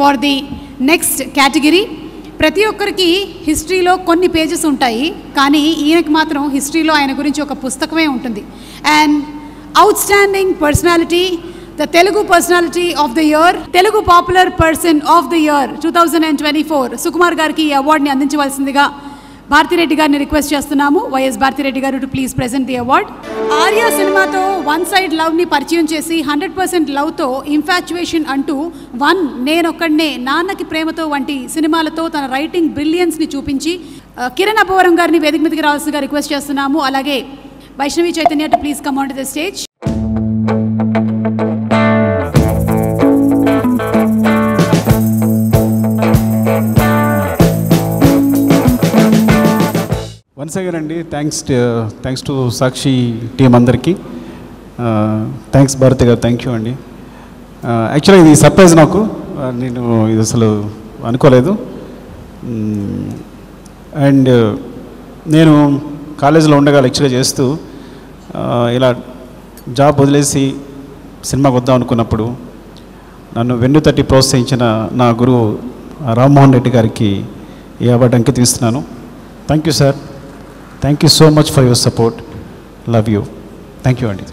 For the next category. ప్రతి ఒక్కరికి హిస్టరీలో కొన్ని పేజెస్ ఉంటాయి, కానీ ఈయనకి మాత్రం హిస్టరీలో ఆయన గురించి ఒక పుస్తకమే ఉంటుంది. And outstanding personality, the Telugu personality of the year, Telugu popular person of the year 2024 Sukumar గారికి ఈ అవార్డుని అందించవలసిందిగా భారతిరెడ్డి గారిని రిక్వెస్ట్ చేస్తున్నాము. వైఎస్ భారతిరెడ్డి గారు to please present the award. Arya సినిమాతో వన్ సైడ్ లవ్ని పరిచయం చేసి 100% లవ్తో ఇన్ఫాచ్యుయేషన్ అంటూ నేనొక్కడనే, నాన్నకి ప్రేమతో వంటి సినిమాలతో తన రైటింగ్ బ్రిలియన్స్ని చూపించి కిరణ్ అబ్బవరం గారిని వేదిక మీదకి రావాల్సిందిగా రిక్వెస్ట్ చేస్తున్నాము. అలాగే Vaishnavi Chaitanya to please come on to the stage. Once again అండి, థ్యాంక్స్ టు సాక్షి టీం అందరికీ. థ్యాంక్స్ భారతి గారు, థ్యాంక్ యూ అండి. యాక్చువల్గా ఇది సర్ప్రైజ్ నాకు, నేను ఇది అసలు అనుకోలేదు. అండ్ నేను కాలేజీలో ఉండగా లెక్చర్ చేస్తూ ఇలా జాబ్ వదిలేసి సినిమాకి వద్దాం అనుకున్నప్పుడు నన్ను వెన్నుతట్టి ప్రోత్సహించిన నా గురువు రామ్మోహన్ రెడ్డి గారికి ఈ అవార్డు అంకితం ఇస్తున్నాను. Thank you sir. Thank you so much for your support. Love you. Thank you, Andy.